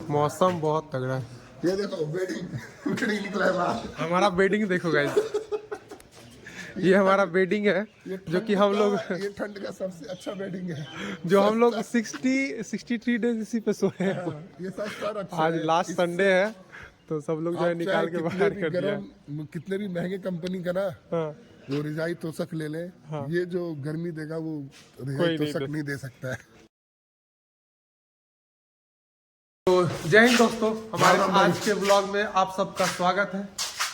मौसम बहुत तगड़ा है। ये देखो बेडिंग निकला है बाहर। हमारा बेडिंग देखो गाइस, ये हमारा बेडिंग है जो कि हम लोग ये ठंड का सबसे अच्छा बेडिंग है जो हम लोग 63 डेज इसी पे सोए हैं। ये सस्ता और अच्छा आज है। लास्ट संडे है तो सब लोग जो है आप निकाल चाहे के कितने बाहर भी कर दिया। गरम कितने भी महंगे कंपनी का ना हाँ, वो रजाई तोशक ले लें, ये जो गर्मी देगा वो रजाई कोई नहीं तोशक नहीं दे सकता है। तो जय हिंद दोस्तों, हमारे आज के ब्लॉग में आप सबका स्वागत है।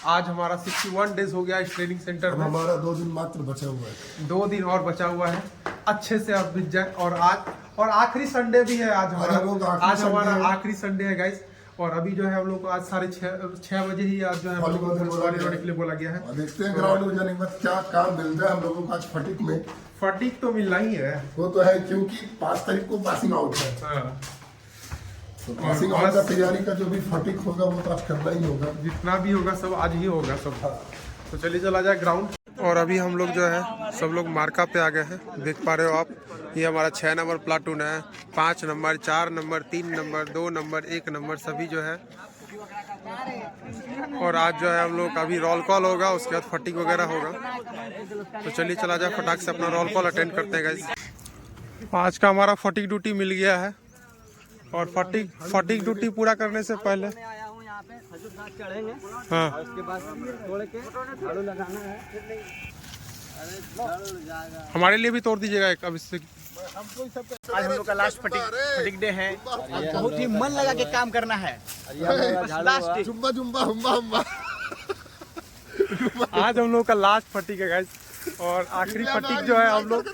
आज हमारा 61 डेज हो गया इस ट्रेनिंग सेंटर में। हमारा 2 दिन मात्र बचा हुआ है, 2 दिन और बचा हुआ है, अच्छे से अब बीत जाए। और आखिरी संडे भी है आज हमारा आखिरी संडे है गाइस। और अभी जो है हम लोग को आज 6:30 बजे ही आज जो है हम लोग को वॉलीबॉल के लिए बोला गया है। देखते हैं ग्राउंड में जाने के बाद क्या काम मिलता है हम लोगों को। आज फटीक में फटीक तो मिलना ही है, वो तो है क्योंकि 5 तारीख को पासिंग आउट है। हाँ। तो पासिंग आउट का तैयारी का जो भी फटीक होगा वो तो आज करना ही होगा। जितना भी होगा सब आज ही होगा सब। तो चलिए चला जाए ग्राउंड। और अभी हम लोग जो है सब लोग मार्का पे आ गए हैं, देख पा रहे हो आप। ये हमारा 6 नंबर प्लाटून है, 5 number, 4 number, 3 number, 2 number, 1 number सभी जो है। और आज जो है हम लोग का अभी रोल कॉल होगा, उसके बाद फटीक वगैरह होगा। तो चलिए चला जाए, फटाक से अपना रोल कॉल अटेंड करते हैं गाइस। आज का हमारा फटीक ड्यूटी मिल गया है। और फटीक ड्यूटी पूरा करने से पहले चढ़ेंगे, हाँ, उसके बाद तोड़ के झाड़ू लगाना है। हमारे लिए भी तोड़ दीजिएगा एक अब इससे। आज हम लोग का लास्ट फटीक डे है। बहुत ही मन लगा के काम करना है। लास्ट डे जुम्बा जुम्बा हुम्बा हुम्बा। आज हम लोग का लास्ट फटीक है गाइस। और आखिरी फटीक जो है हम लोग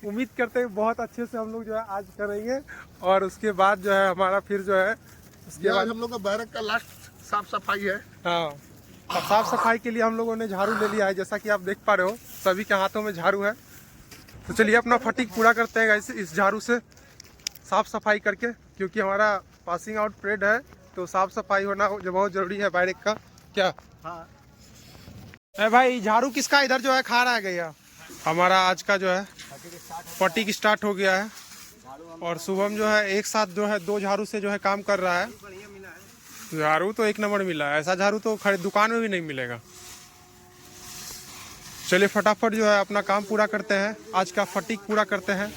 उम्मीद करते हैं बहुत अच्छे से हम लोग जो है आज करेंगे। और उसके बाद जो है हमारा फिर जो है उसके बाद हम लोग का बैरक का लास्ट साफ सफाई है। हाँ, अब साफ सफाई के लिए हम लोगों ने झाड़ू ले लिया है, जैसा कि आप देख पा रहे हो सभी के हाथों में झाड़ू है। तो चलिए अपना फटीक पूरा करते हैं गाइस इस झाड़ू से, साफ सफाई करके, क्योंकि हमारा पासिंग आउट परेड है तो साफ सफाई होना जो बहुत जरूरी है बैरक का। क्या भाई, झाड़ू किसका इधर जो है खा रहा है गया। हमारा आज का जो है फटीक स्टार्ट हो गया है। और शुभम जो है एक साथ जो है 2 झाड़ू से जो है काम कर रहा है। झाड़ू तो 1 नंबर मिला है, ऐसा झाड़ू तो खरीद दुकान में भी नहीं मिलेगा। चलिए फटाफट जो है अपना काम पूरा करते हैं, आज का फटीक पूरा करते हैं।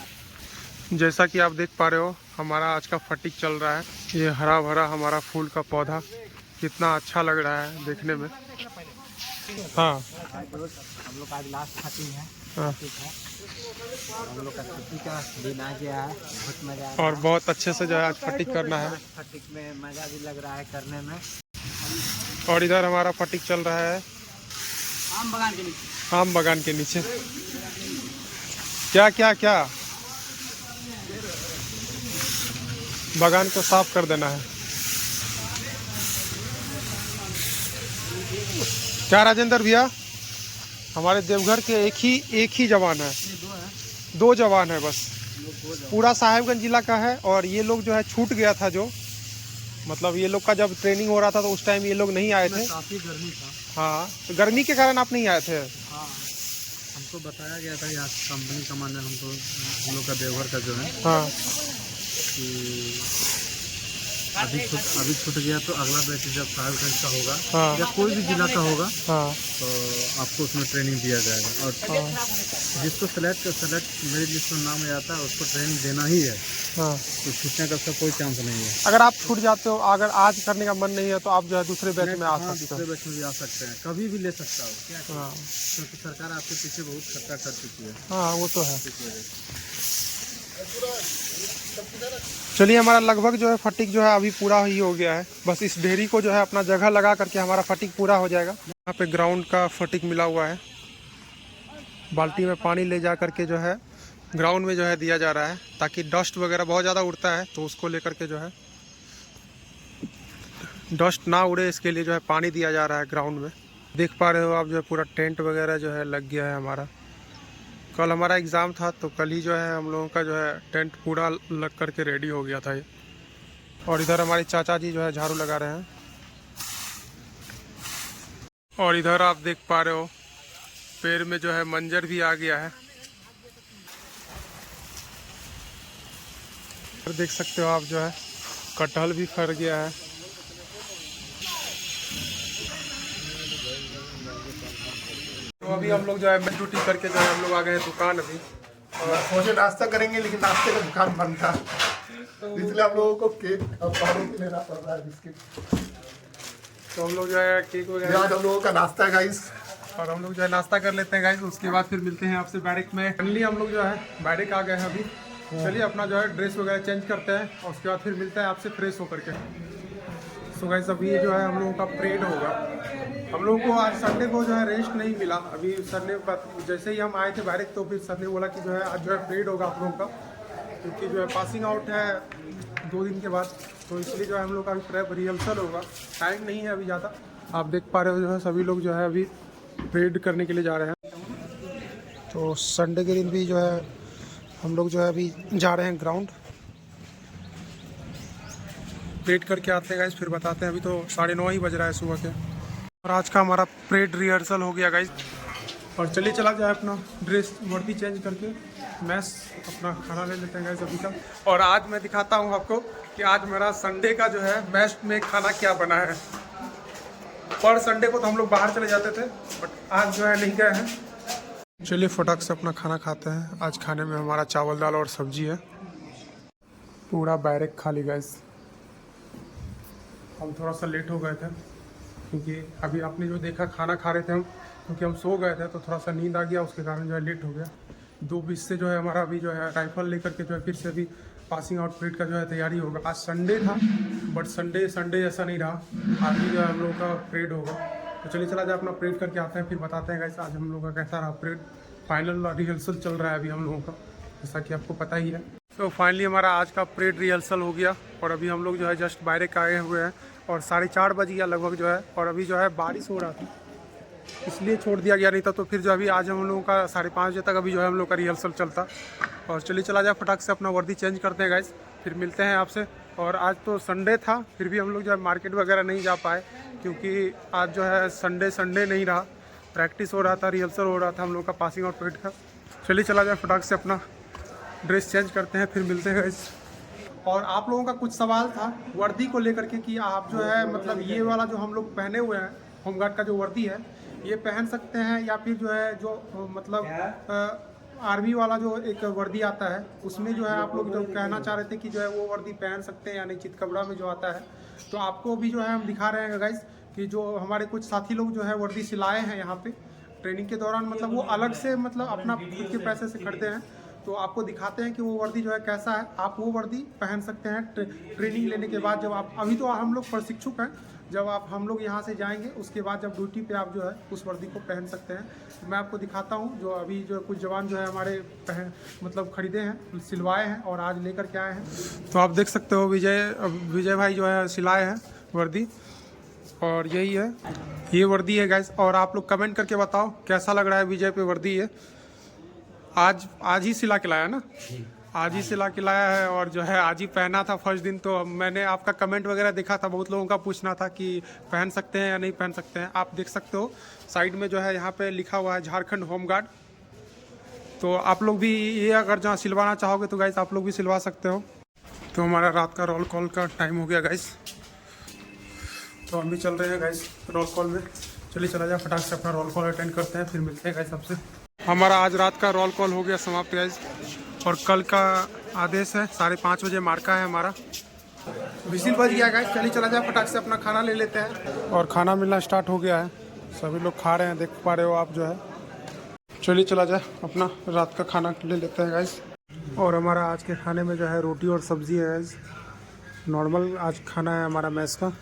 जैसा कि आप देख पा रहे हो हमारा आज का फटीक चल रहा है। ये हरा भरा हमारा फूल का पौधा कितना अच्छा लग रहा है देखने में। हाँ, हम लोग का आज लास्ट फटीक है। हाँ। हम लोग का छुट्टी का दिन आ गया है, बहुत मजा आया। और बहुत अच्छे से जो है आज फटीक करना है। फटीक में मजा भी लग रहा है करने में। और इधर हमारा फटीक चल रहा है आम बगान के नीचे। आम बगान के नीचे। क्या क्या क्या बगान को साफ कर देना है। क्या राजेंद्र भैया, हमारे देवघर के एक ही जवान है, 2 जवान है बस। पूरा साहेबगंज जिला का है। और ये लोग जो है छूट गया था, जो मतलब ये लोग का जब ट्रेनिंग हो रहा था तो उस टाइम ये लोग नहीं आए थे। काफी गर्मी था। हाँ, तो गर्मी के कारण आप नहीं आए थे। हाँ, हमको बताया गया था यहाँ कंपनी कमांडर हम लोग का देवघर का जो है हाँ, कि अभी छूट गया तो अगला बैच जब साहिबगंज का होगा हाँ, या कोई भी जिला का होगा हाँ, तो आपको उसमें ट्रेनिंग दिया जाएगा। और जिसको सेलेक्ट मेरी लिस्ट में नाम आता है उसको ट्रेनिंग देना ही है। हाँ। तो छूटने का उसका कोई चांस नहीं है। अगर आप छूट जाते हो, अगर आज करने का मन नहीं है तो आप जो है दूसरे बैच में आ सकते दूसरे हो। बैच में भी आ सकते हैं, कभी भी ले सकता हो क्या, हाँ, क्योंकि सरकार आपके पीछे बहुत खर्चा कर चुकी है। हाँ, वो तो है। चलिए हमारा लगभग जो है फटीक जो है अभी पूरा ही हो गया है। बस इस ढेरी को जो है अपना जगह लगा करके हमारा फटीक पूरा हो जाएगा। यहाँ पे ग्राउंड का फटीक मिला हुआ है, बाल्टी में पानी ले जा करके जो है ग्राउंड में जो है दिया जा रहा है, ताकि डस्ट वगैरह बहुत ज़्यादा उड़ता है तो उसको लेकर के जो है डस्ट ना उड़े, इसके लिए जो है पानी दिया जा रहा है ग्राउंड में। देख पा रहे हो आप जो है पूरा टेंट वगैरह जो है लग गया है हमारा। कल हमारा एग्ज़ाम था तो कल ही जो है हम लोगों का जो है टेंट पूरा लग करके रेडी हो गया था ये। और इधर हमारे चाचा जी जो है झाड़ू लगा रहे हैं। और इधर आप देख पा रहे हो पैर में जो है मंजर भी आ गया है। देख सकते हो आप जो है कटहल भी फर गया है। तो अभी हम लोग जो है मिड ड्यूटी करके जो है हम लोग आ गए हैं दुकान अभी, और सोचे नाश्ता करेंगे लेकिन नाश्ते का दुकान बंद था, इसलिए हम लोगों को केक और पानी भी लेना पड़ रहा है, बिस्किट। तो हम लोग जो है केक वगैरह आज हम लोगों का नाश्ता है गाइस, और हम लोग जो है नाश्ता कर लेते हैं गाइस, उसके बाद फिर मिलते हैं आपसे बैरिक में। फाइनली हम लोग जो है बैरिक आ गए हैं अभी। चलिए अपना जो है ड्रेस वगैरह चेंज करते हैं और उसके बाद फिर मिलते हैं आपसे फ्रेश होकर के। सो गाइस अभी जो है हम लोगों का परेड होगा। हम लोगों को आज संडे को जो है रेस्ट नहीं मिला। अभी सर ने जैसे ही हम आए थे बैरिक तो फिर सर ने बोला कि जो है आज जो है परेड होगा आप लोगों का, क्योंकि जो है पासिंग आउट है 2 दिन के बाद, तो इसलिए जो है हम लोग का अभी प्रेप रिहर्सल होगा। टाइम नहीं है अभी ज़्यादा, आप देख पा रहे हो जो है सभी लोग जो है अभी परेड करने के लिए जा रहे हैं। तो संडे के दिन भी जो है हम लोग जो है अभी जा रहे हैं ग्राउंड, परेड करके आते हैं गाइस, फिर बताते हैं। अभी तो 9:30 ही बज रहा है सुबह के, और आज का हमारा परेड रिहर्सल हो गया गाइस। और चलिए चला जाए अपना ड्रेस वर्दी चेंज करके मैस अपना खाना ले लेते हैं गाइस अभी का। और आज मैं दिखाता हूँ आपको कि आज मेरा संडे का जो है मैस में खाना क्या बना है। पर संडे को तो हम लोग बाहर चले जाते थे, बट आज जो है नहीं गए हैं। चलिए फटाक से अपना खाना खाते हैं। आज खाने में हमारा चावल दाल और सब्जी है। पूरा बैरक खाली गाइस। हम थोड़ा सा लेट हो गए थे क्योंकि अभी आपने जो देखा खाना खा रहे थे हम, क्योंकि हम सो गए थे तो थोड़ा सा नींद आ गया, उसके कारण जो है लेट हो गया। 2:20 से जो है हमारा अभी जो है राइफल लेकर के जो है फिर से अभी पासिंग आउट परेड का जो है तैयारी होगा। आज संडे था बट संडे जैसा नहीं रहा। आज भी जो है हम लोगों का परेड होगा। तो चलिए चला जाए अपना परेड करके आते हैं, फिर बताते हैं गाइस आज हम लोगों का कैसा रहा परेड। फाइनल रिहर्सल चल रहा है अभी हम लोगों का, जैसा कि आपको पता ही है। तो फाइनली हमारा आज का परेड रिहर्सल हो गया और अभी हम लोग जो है जस्ट बैरक आए हुए हैं और 4:30 बज गया लगभग जो है। और अभी जो है बारिश हो रहा था इसलिए छोड़ दिया गया, नहीं था तो फिर जो अभी आज हम लोगों का 5:30 बजे तक अभी जो है हम लोग का रिहर्सल चलता। और चलिए चला जाए फटाक से अपना वर्दी चेंज करते हैं गाइस, फिर मिलते हैं आपसे। और आज तो संडे था फिर भी हम लोग जो है मार्केट वगैरह नहीं जा पाए क्योंकि आज जो है संडे नहीं रहा। प्रैक्टिस हो रहा था, रिहर्सल हो रहा था हम लोग का पासिंग आउट परेड का। चलिए चला जाए फटाक से अपना ड्रेस चेंज करते हैं, फिर मिलते हैं गाइस। और आप लोगों का कुछ सवाल था वर्दी को लेकर के कि आप जो है मतलब ये वाला जो हम लोग पहने हुए हैं होमगार्ड का जो वर्दी है ये पहन सकते हैं या फिर जो है जो मतलब आर्मी वाला जो एक वर्दी आता है उसमें जो है आप लोग जो कहना चाह रहे थे कि जो है वो वर्दी पहन सकते हैं या नहीं, चितकबरा में जो आता है। तो आपको भी जो है हम दिखा रहे हैं गाइस कि जो हमारे कुछ साथी लोग जो है वर्दी सिलाए हैं यहाँ पे ट्रेनिंग के दौरान, मतलब वो अलग से मतलब अपना खुद के पैसे से खरीदते हैं। तो आपको दिखाते हैं कि वो वर्दी जो है कैसा है। आप वो वर्दी पहन सकते हैं ट्रेनिंग लेने के बाद। जब आप अभी तो हम लोग प्रशिक्षुक हैं, जब आप हम लोग यहाँ से जाएंगे उसके बाद जब ड्यूटी पे आप जो है उस वर्दी को पहन सकते हैं। तो मैं आपको दिखाता हूँ जो अभी जो कुछ जवान जो है हमारे मतलब खरीदे हैं, सिलवाए हैं और आज लेकर के आए हैं। तो आप देख सकते हो विजय भाई जो है सिलाए हैं वर्दी, और यही है ये वर्दी है गाइस। और आप लोग कमेंट करके बताओ कैसा लग रहा है विजय पे वर्दी है। आज ही सिला के लाया ना, आज ही सिला के लाया है और जो है आज ही पहना था फर्स्ट दिन। तो मैंने आपका कमेंट वगैरह देखा था, बहुत लोगों का पूछना था कि पहन सकते हैं या नहीं पहन सकते हैं। आप देख सकते हो साइड में जो है यहाँ पे लिखा हुआ है झारखंड होमगार्ड। तो आप लोग भी ये अगर जहाँ सिलवाना चाहोगे तो गाइस आप लोग भी सिलवा सकते हो। तो हमारा रात का रोल कॉल का टाइम हो गया गाइस, तो हम भी चल रहे हैं गाइस रोल कॉल में। चलिए चला जाए फटाक से अपना रोल कॉल अटेंड करते हैं, फिर मिलते हैं गाइस सबसे। हमारा आज रात का रोल कॉल हो गया समाप्त गाइस, और कल का आदेश है 5:30 बजे मार्का है हमारा। विजिल बज गया गाइस, चलिए चला जाए फटाक से अपना खाना ले लेते हैं। और खाना मिलना स्टार्ट हो गया है, सभी लोग खा रहे हैं, देख पा रहे हो आप जो है। चलिए चला जाए अपना रात का खाना ले लेते हैं गाइस। और हमारा आज के खाने में जो है रोटी और सब्जी है गाइस, नॉर्मल आज खाना है हमारा मैस का।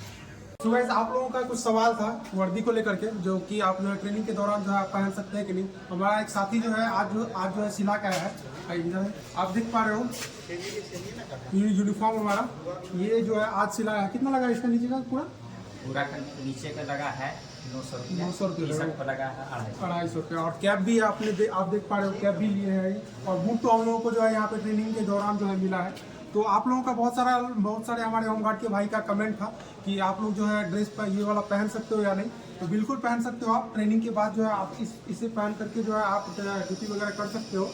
तो गाइस आप लोगों का कुछ सवाल था वर्दी को लेकर के, जो कि आप जो है ट्रेनिंग के दौरान जो है आप पहन सकते हैं कि नहीं। हमारा एक साथी जो है आज जो है सिला के आया है, आप देख पा रहे हो ये यूनिफॉर्म हमारा, ये जो है आज सिलाया है। कितना लगा इसका नीचे का पूरा नीचे का लगा है 900 रुपये लगा है 250 रुपये। और कैप भी है आप देख पा रहे हो, कैप भी लिए हैं। और बूट तो हम लोगों को जो है यहाँ पे ट्रेनिंग के दौरान जो है मिला है। तो आप लोगों का बहुत सारे हमारे होमगार्ड के भाई का कमेंट था कि आप लोग जो है ड्रेस पर ये वाला पहन सकते हो या नहीं। तो बिल्कुल पहन सकते हो आप, ट्रेनिंग के बाद जो है आप इसे पहन करके जो है आप ड्यूटी वगैरह कर सकते हो।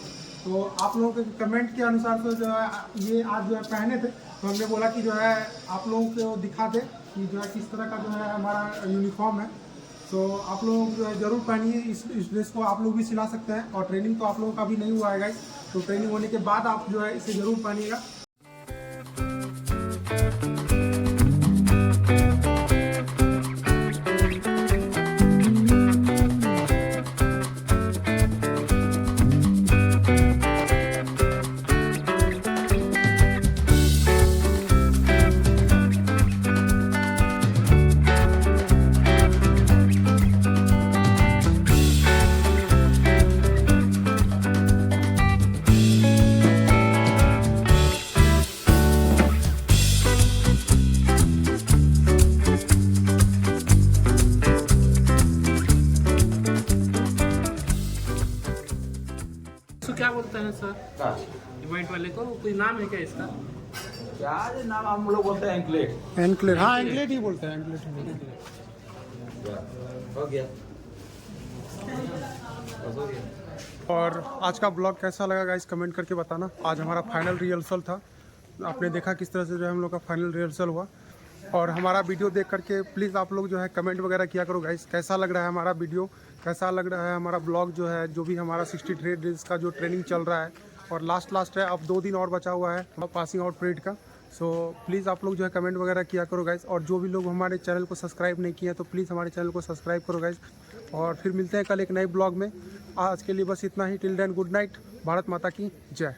तो आप लोगों के कमेंट के अनुसार से जो है ये आज जो है पहने थे, तो हमने बोला कि जो है आप लोगों को दिखा दे कि जो है किस तरह का जो है हमारा यूनिफॉर्म है। तो आप लोग जो है ज़रूर पहनिए, इस ड्रेस को आप लोग भी सिला सकते हैं। और ट्रेनिंग तो आप लोगों का भी नहीं हुआ है गाइस, तो ट्रेनिंग होने के बाद आप जो है इसे ज़रूर पहनिएगा। इसको क्या बोलते हैं सर इवेंट वाले को, कोई नाम है क्या इसका? क्या नाम हम लोग बोलते हैं? एंकलेट। एंकलेट, हाँ एंकलेट ही बोलते हैं, एंकलेट हो गया। और आज का ब्लॉग कैसा लगा गाइस कमेंट करके बताना। आज हमारा फाइनल रिहर्सल था, आपने देखा किस तरह से जो है हम लोग का फाइनल रिहर्सल हुआ। और हमारा वीडियो देख करके प्लीज़ आप लोग जो है कमेंट वगैरह किया करो गाइस, कैसा लग रहा है हमारा वीडियो, कैसा लग रहा है हमारा ब्लॉग जो है, जो भी हमारा 60 डेज का जो ट्रेनिंग चल रहा है। और लास्ट है, अब 2 दिन और बचा हुआ है पासिंग आउट परेड का। सो प्लीज़ आप लोग जो है कमेंट वगैरह किया करो गाइस। और जो भी लोग हमारे चैनल को सब्सक्राइब नहीं किए हैं तो प्लीज़ हमारे चैनल को सब्सक्राइब करो गाइस। और फिर मिलते हैं कल एक नए ब्लॉग में। आज के लिए बस इतना ही। Till then good night. Bharat Mata की जय।